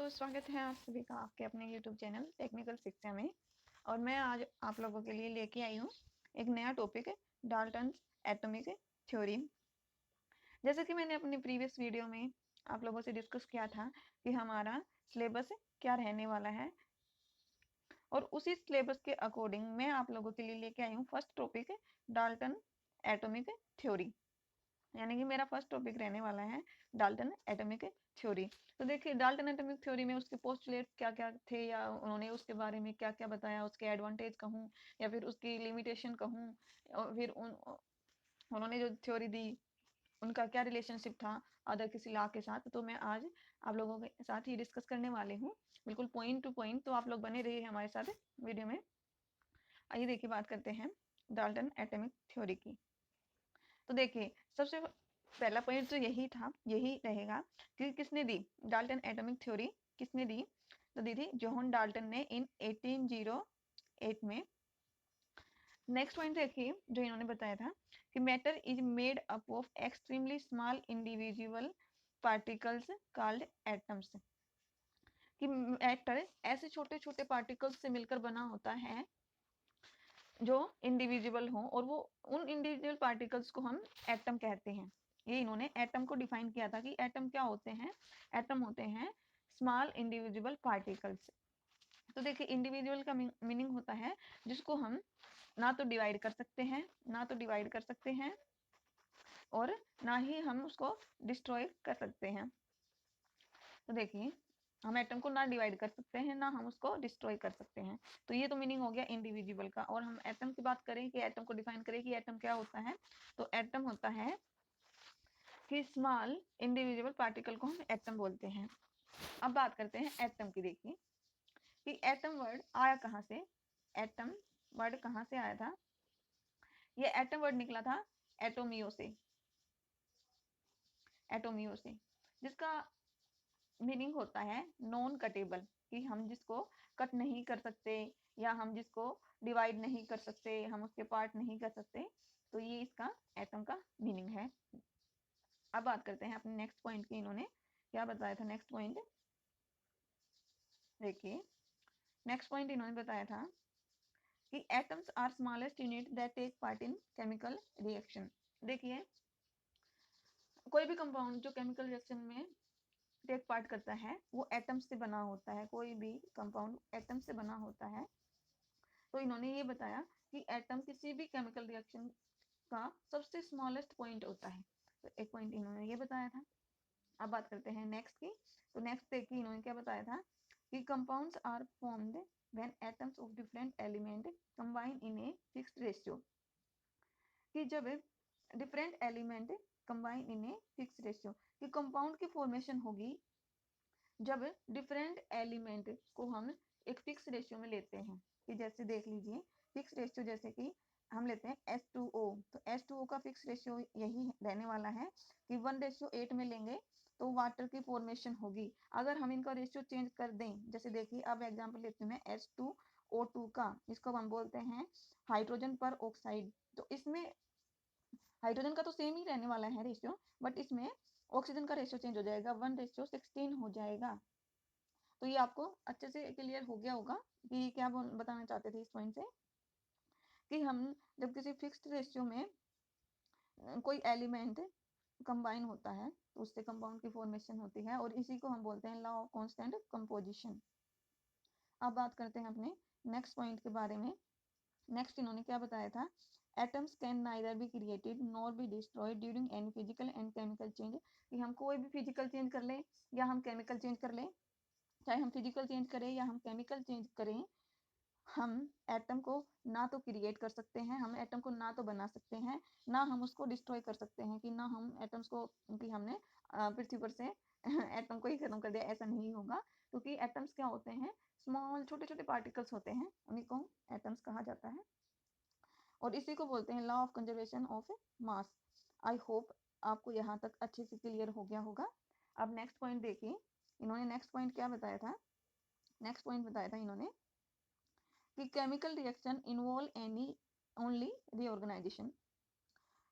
स्वागत है आप सभी का आपके अपने YouTube चैनल टेक्निकल शिक्षा में। और मैं आज आप लोगों के लिए लेके आई हूँ एक नया टॉपिक, डाल्टन एटॉमिक थ्योरी। जैसे कि मैंने अपनी प्रीवियस वीडियो में आप लोगों से डिस्कस किया था कि हमारा सिलेबस क्या रहने वाला है, और उसी सिलेबस के अकॉर्डिंग मैं आप लोगों के लिए लेके आई हूँ first topic, Dalton atomic theory. यानी कि मेरा फर्स्ट टॉपिक रहने वाला है डाल्टन एटॉमिक थ्योरी। तो देखिए, डाल्टन एटॉमिक थ्योरी में उसके पोस्टुलेट क्या क्या थे, या उन्होंने उसके बारे में क्या क्या बताया, उसके एडवांटेज कहूँ या फिर उसकी लिमिटेशन कहूँ, और फिर उन्होंने जो थ्योरी दी उनका क्या रिलेशनशिप था अदर किसी लॉ के साथ, तो मैं आज आप लोगों के साथ ही डिस्कस करने वाले हूँ, बिल्कुल पॉइंट टू पॉइंट। तो आप लोग बने रहिए हमारे साथ वीडियो में। आइए देखिए, बात करते हैं डाल्टन एटॉमिक थ्योरी की। तो देखिए, सबसे पहला पॉइंट तो यही था, यही रहेगा कि किसने दी डाल्टन एटॉमिक थ्योरी, किसने दी? तो दी थी जॉन डाल्टन ने इन 1808 में। नेक्स्ट पॉइंट देखिए, जो इन्होंने बताया था कि matter is made up of extremely small individual particles called atoms. कि मैटर ऐसे छोटे छोटे पार्टिकल्स से मिलकर बना होता है जो इंडिविजुअल हो, और वो उन इंडिविजुअल पार्टिकल्स को हम एटम कहते हैं। ये इन्होंने एटम को डिफाइन किया था कि एटम क्या होते हैं। एटम होते हैं स्मॉल इंडिविजुअल पार्टिकल्स। तो देखिए, इंडिविजुअल का मीनिंग होता है जिसको हम ना तो डिवाइड कर सकते हैं, ना तो डिवाइड कर सकते हैं, और ना ही हम उसको डिस्ट्रॉय कर सकते हैं। तो देखिए, हम एटम को ना डिवाइड कर सकते हैं, ना हम उसको डिस्ट्रॉय कर सकते हैं। तो ये तो मीनिंग हो गया इंडिविजुअल का। और हम एटम की बात करें कि एटम को डिफाइन करें कि एटम क्या होता है, तो एटम होता है कि स्मॉल इंडिविजुअल पार्टिकल को हम एटम बोलते हैं। अब बात करते हैं एटम की। देखिए कि एटम वर्ड आया कहाँ से, एटम वर्ड कहाँ से आया था? ये एटम वर्ड निकला था एटोमियो से, एटोमियो से, जिसका मीनिंग होता है नॉन कटेबल, कि हम जिसको कट नहीं कर सकते, या हम जिसको डिवाइड नहीं कर सकते, हम उसके पार्ट नहीं कर सकते। तो ये इसका एटम का मीनिंग है। अब बात करते हैं अपने नेक्स्ट पॉइंट की। इन्होंने क्या बताया था नेक्स्ट पॉइंट? देखिए, नेक्स्ट पॉइंट इन्होंने बताया था कि atoms are smallest unit that take part in chemical reaction. देखिए, कोई भी कंपाउंड जो केमिकल रिएक्शन में टेक पार्ट करता है वो एटम से बना होता है। कोई भी कंपाउंड एटम से बना होता है। तो इन्होंने ये बताया कि एटम किसी भी केमिकल रिएक्शन का सबसे स्मॉलेस्ट पॉइंट होता है। तो एक पॉइंट इन्होंने ये बताया था। अब बात करते हैं नेक्स्ट की। तो नेक्स्ट देखिए, इन्होंने क्या बताया था कि compounds are formed when atoms of different element combine in a fixed ratio. कि जब different element combine in a fixed ratio, कि कंपाउंड की फॉर्मेशन होगी जब डिफरेंट एलिमेंट को हम एक फिक्स रेशियो में लेते हैं। कि जैसे देख लीजिए, फिक्स रेशियो जैसे कि हम लेते हैं H2O। तो H2O का फिक्स रेशियो यही रहने वाला है कि 1:8 में लेंगे तो वाटर की फॉर्मेशन होगी। अगर हम इनका रेशियो चेंज कर दें, जैसे देखिए, अब एग्जांपल लेते हैं H2O2 का, जिसको हम बोलते हैं हाइड्रोजन पर ऑक्साइड। तो इसमें हाइड्रोजन का तो सेम ही रहने वाला है रेशियो, बट इसमें ऑक्सीजन का रेशियो चेंज हो जाएगा, 1:16 हो जाएगा। तो ये आपको अच्छे से क्लियर हो गया होगा कि क्या बताना चाहते थे इस पॉइंट से। कि हम जब किसी फिक्स्ड रेशियो में कोई एलिमेंट कंबाइन होता है तो उससे कंपाउंड की फॉर्मेशन होती है, और इसी को हम बोलते हैं लॉ ऑफ कांस्टेंट कंपोजिशन। अब बात करते हैं अपने नेक्स्ट पॉइंट के बारे में। नेक्स्ट इन्होंने क्या बताया था? Atoms can neither be created nor be destroyed during any physical and chemical change. कि हम कोई भी फिजिकल चेंज कर लें या हम केमिकल चेंज कर लें, चाहे हम फिजिकल चेंज करें या हम केमिकल चेंज करें, हम एटम को ना तो क्रिएट कर सकते हैं, हम एटम को ना तो बना सकते हैं, ना हम उसको डिस्ट्रॉय कर सकते हैं। कि ना हम एटम्स को, कि हमने पृथ्वी पर से एटम को ही खत्म कर दिया, ऐसा नहीं होगा। क्योंकि एटम्स क्या होते हैं? स्मॉल छोटे छोटे पार्टिकल्स होते हैं, उन्हीं को एटम्स कहा जाता है, और इसी को बोलते हैं law of conservation of mass. I hope आपको यहाँ तक अच्छे से क्लियर हो गया होगा। अब नेक्स्ट पॉइंट देखिए, इन्होंने नेक्स्ट पॉइंट क्या बताया था? नेक्स्ट पॉइंट बताया था इन्होंने कि chemical reaction involve any only reorganisation.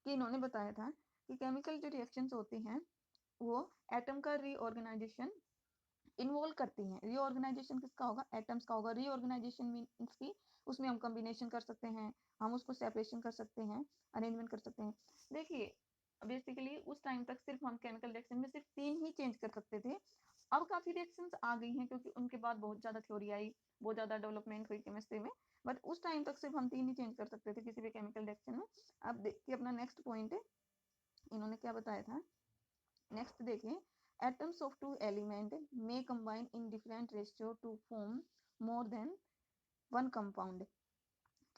कि इन्होंने बताया था कि केमिकल जो रिएक्शंस होती हैं वो एटम का रीऑर्गेनाइजेशन इन्वॉल्व करती हैं। रीऑर्गेनाइजेशन किसका होगा, एटम्स का होगा। रीऑर्गेनाइजेशन मीन्स की उसमें हम कॉम्बिनेशन कर सकते हैं, हम उसको सेपरेशन कर सकते हैं, अरेंजमेंट कर सकते हैं। देखिए बेसिकली उस टाइम तक सिर्फ हम केमिकल रिएक्शन में सिर्फ 3 ही चेंज कर सकते थे। अब काफी रिएक्शंस आ गई हैं क्योंकि उनके बाद बहुत ज्यादा थ्योरी आई, बहुत ज्यादा डेवलपमेंट हुई केमिस्ट्री में, बट उस टाइम तक सिर्फ हम 3 ही चेंज कर सकते थे किसी भी केमिकल रिएक्शन में। अब देखिए अपना नेक्स्ट पॉइंट है, इन्होंने क्या बताया था। नेक्स्ट देखिए, atoms of two element may combine in different ratio to form more than one compound।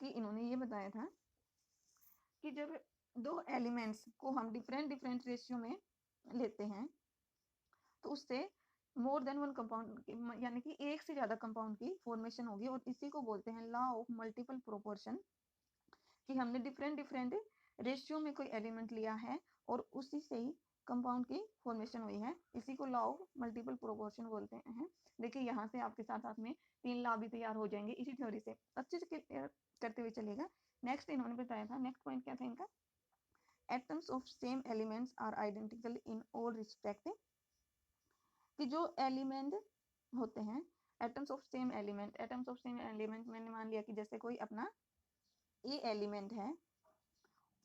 कि इन्होंने ये बताया था कि जब दो एलिमेंट्स को हम डिफरेंट डिफरेंट रेशियो में लेते हैं तो उससे मोर देन वन कंपाउंड यानी कि एक से ज्यादा कंपाउंड की फॉर्मेशन होगी, और इसी को बोलते हैं लॉ ऑफ मल्टीपल प्रोपोर्शन। कि हमने डिफरेंट डिफरेंट रेशियो में कोई एलिमेंट लिया है और उसी से ही कंपाउंड की फॉर्मेशन हुई है, इसी को लॉ ऑफ मल्टीपल प्रोपोर्शन बोलते हैं। देखिए यहाँ से आपके साथ साथ में 3 लॉ भी तैयार हो जाएंगे इसी थ्योरी से, अच्छे से करते हुए चलेगा। नेक्स्ट इन्होंने बताया था, नेक्स्ट पॉइंट क्या था इनका, atoms of same elements are identical in all respect. कि जो एलिमेंट होते हैं atoms of same element, atoms of same element मैंने मान लिया कि जैसे कोई अपना ए एलिमेंट है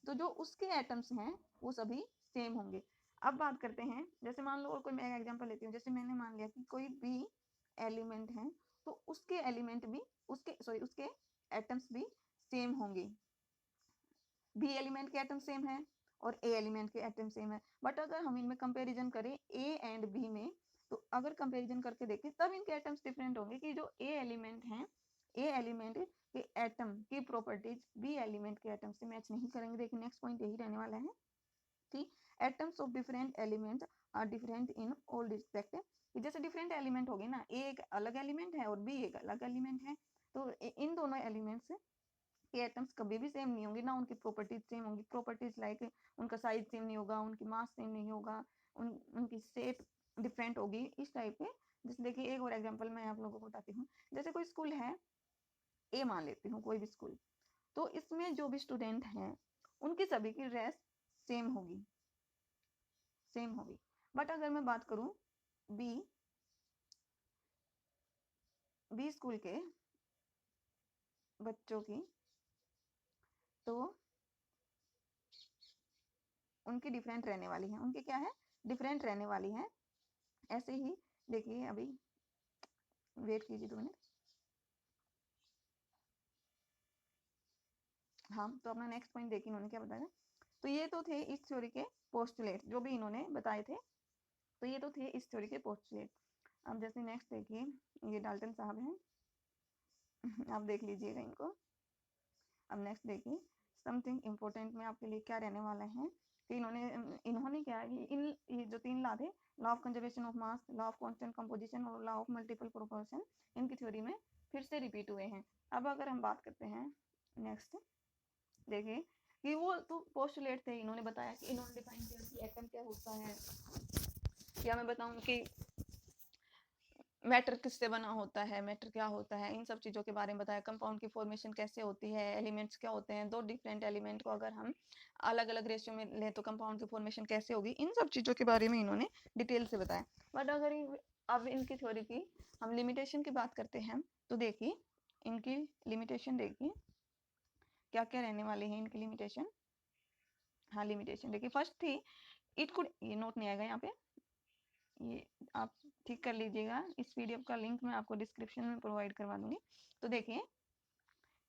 तो जो उसके एटम्स हैं वो सभी सेम होंगे। अब बात करते हैं, जैसे मान लो और कोई मैं एग्जांपल लेती हूँ, जैसे मैंने मान लिया कि कोई बी एलिमेंट है तो उसके एलिमेंट भी उसके एटम्स भी सेम होंगे। बी एलिमेंट के एटम सेम है और ए एलिमेंट के एटम सेम है, बट अगर हम इनमें कंपैरिजन करें ए एंड बी में, तो अगर कंपैरिजन करके देखें तब इनके एटम्स डिफरेंट होंगे। कि जो ए एलिमेंट हैं, ए एलिमेंट के एटम की प्रॉपर्टीज बी एलिमेंट के एटम से मैच नहीं करेंगे। देखिए नेक्स्ट पॉइंट यही रहने वाला है कि atoms of different elements are different in all respect. जैसे डिफरेंट एलिमेंट हो गए ना, ए एक अलग एलिमेंट है और बी एक अलग एलिमेंट है, तो इन दोनों एलिमेंट्स के एटम्स कभी भी सेम नहीं होंगे ना, उनकी प्रॉपर्टीज सेम होंगी। प्रॉपर्टीज लाइक उनका साइज सेम नहीं होगा, उनकी मास सेम नहीं होगा, उनकी शेप डिफरेंट होगी, इस टाइप के। जैसे देखिए एक और एग्जांपल मैं आप लोगों को बताती हूँ, जैसे कोई स्कूल है ए मान लेती हूँ, कोई भी स्कूल, तो इसमें जो भी स्टूडेंट हैं उनकी सभी की ड्रेस सेम होगी, सेम होगी। बट अगर मैं बात करूं बी स्कूल के बच्चों की, तो उनकी डिफरेंट रहने वाली है, उनकी क्या है, डिफरेंट रहने वाली है। ऐसे ही देखिए, अभी वेट कीजिए 2 मिनट। हाँ तो अपना नेक्स्ट पॉइंट देखिए इन्होंने क्या बताया। तो ये तो थे इस थ्योरी के पोस्टुलेट जो भी इन्होंने बताए थे, तो ये तो थे इस थ्योरी के पोस्टुलेट। अब जैसे नेक्स्ट देखिए, ये डाल्टन साहब हैं आप देख लीजिएगा इनको। अब नेक्स्ट देखिए, समथिंग इम्पोर्टेंट में आपके लिए क्या रहने वाला है कि इन्होंने क्या है, इन ये जो 3 लॉ थे, law of conservation of mass, law of constant composition और लॉ ऑफ मल्टीपल प्रोपोर्शन, इनकी थ्योरी में फिर से रिपीट हुए हैं। अब अगर हम बात करते हैं नेक्स्ट, देखिए कि वो तो पोस्टुलेट थे, इन्होंने बताया कि इन्होंने डिफाइन किया कि एटम क्या होता है, या मैं बताऊं कि मैटर किससे बना होता है, मैटर क्या होता है, इन सब चीज़ों के बारे में बताया। कंपाउंड की फॉर्मेशन कैसे होती है, एलिमेंट्स क्या होते हैं, 2 डिफरेंट एलिमेंट को अगर हम अलग अलग रेशियो में लें तो कंपाउंड की फॉर्मेशन कैसे होगी, इन सब चीज़ों के बारे में इन्होंने डिटेल से बताया। बट अगर अब इनकी थ्योरी की हम लिमिटेशन की बात करते हैं तो देखिए इनकी लिमिटेशन देखिए क्या क्या रहने वाली है इनकी लिमिटेशन। हाँ लिमिटेशन देखिए, फर्स्ट थी इट कुड, ये नोट नहीं आएगा यहाँ पे, ये आप ठीक कर लीजिएगा, इस पीडीएफ का लिंक मैं आपको डिस्क्रिप्शन में प्रोवाइड करवा दूंगी। तो देखिए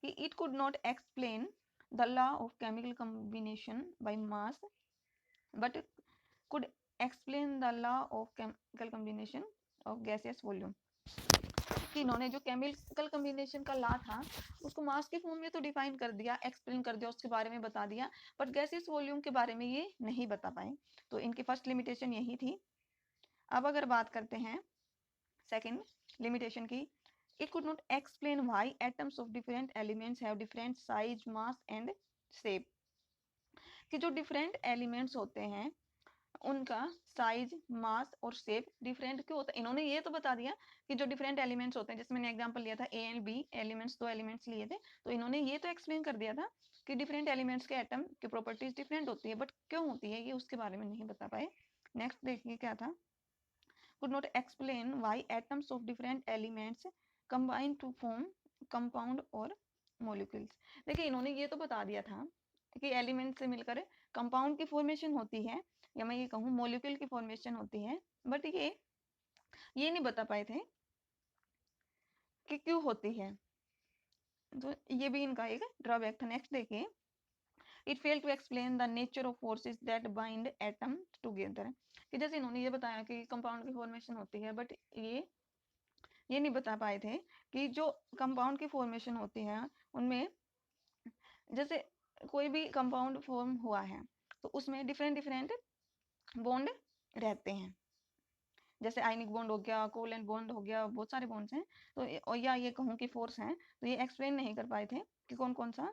कि it could not explain the law of chemical combination by mass but could explain the law of chemical combination of gaseous volume. कि इन्होंने जो केमिकल कॉम्बिनेशन का लॉ था उसको मास के फॉर्म में तो डिफाइन कर दिया, एक्सप्लेन कर दिया, उसके बारे में बता दिया, बट गैसियस वॉल्यूम के बारे में ये नहीं बता पाए। तो इनकी फर्स्ट लिमिटेशन यही थी। अब अगर बात करते हैं सेकंड लिमिटेशन की, it could not explain why atoms of different elements have different size, mass and shape। कि जो डिफरेंट एलिमेंट्स होते हैं उनका साइज, मास और शेप डिफरेंट क्यों होता है। इन्होंने ये तो बता दिया कि जो डिफरेंट एलिमेंट्स होते हैं, जैसे मैंने एग्जांपल लिया था A and B elements, 2 elements लिए थे, तो इन्होंने ये तो एक्सप्लेन कर दिया था कि डिफरेंट एलिमेंट्स के एटम की प्रॉपर्टीज डिफरेंट होती है, बट क्यों होती है ये उसके बारे में नहीं बता पाए। नेक्स्ट देखिए क्या था, could not explain why atoms of different elements combine to form compound और molecules. देखिए इन्होंने ये तो बता दिया था कि एलिमेंट से मिलकर कंपाउंड की फॉर्मेशन होती है, या मैं ये कहूँ मोलिक्यूल की फॉर्मेशन होती है, बट ये नहीं बता पाए थे कि क्यों होती है। तो ये भी इनका एक ड्रॉबैक था। नेक्स्ट देखिए, it fail to explain the nature of forces that bind atom together, कि जैसे इन्होंने ये बताया कि कंपाउंड की फॉर्मेशन होती है, बट ये नहीं बता पाए थे कि जो कंपाउंड की फॉर्मेशन होती है उनमें, जैसे कोई भी कंपाउंड फॉर्म हुआ है तो उसमें डिफरेंट डिफरेंट बॉन्ड रहते हैं, जैसे आयनिक बॉन्ड हो गया, कोवलेंट बॉन्ड हो गया, बहुत सारे बॉन्ड्स हैं। तो और या ये कहूँ कि फोर्स हैं, तो ये एक्सप्लेन नहीं कर पाए थे कि कौन कौन सा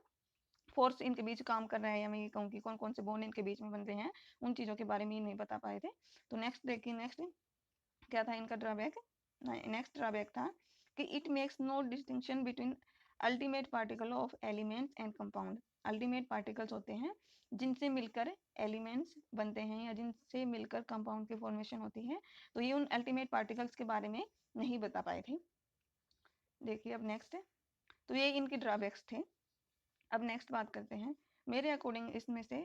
फोर्स इनके बीच काम कर रहा है, या मैं ये कहूँ कि कौन कौन से बॉन्ड इनके बीच में बन रहे हैं, उन चीज़ों के बारे में नहीं बता पाए थे। तो नेक्स्ट देखिए, नेक्स्ट क्या था इनका ड्रॉबैक। नेक्स्ट ड्रॉबैक था कि it makes no distinction between ultimate particle of elements and compound. Ultimate particles होते हैं जिनसे मिलकर एलिमेंट्स बनते हैं या जिनसे मिलकर कंपाउंड की फॉर्मेशन होती है, तो ये उन अल्टीमेट पार्टिकल्स के बारे में नहीं बता पाए थे। देखिए अब नेक्स्ट, तो ये इनके ड्रॉबैक्स थे। अब नेक्स्ट बात करते हैं, मेरे अकॉर्डिंग इसमें से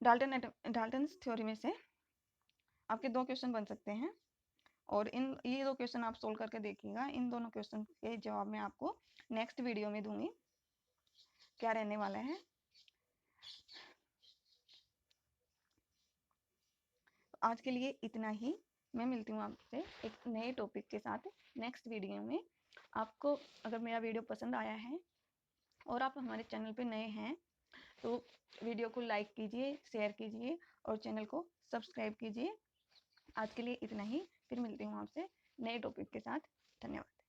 डाल्टन्स थ्योरी में से आपके 2 क्वेश्चन बन सकते हैं, और ये 2 क्वेश्चन आप सोल्व करके देखिएगा। इन दोनों क्वेश्चन के जवाब मैं आपको नेक्स्ट वीडियो में दूंगी, क्या रहने वाला है। आज के लिए इतना ही। मैं मिलती हूँ आपसे एक नए टॉपिक के साथ नेक्स्ट वीडियो में। आपको अगर मेरा वीडियो पसंद आया है और आप हमारे चैनल पे नए हैं तो वीडियो को लाइक कीजिए, शेयर कीजिए और चैनल को सब्सक्राइब कीजिए। आज के लिए इतना ही, फिर मिलती हूँ आपसे नए टॉपिक के साथ। धन्यवाद।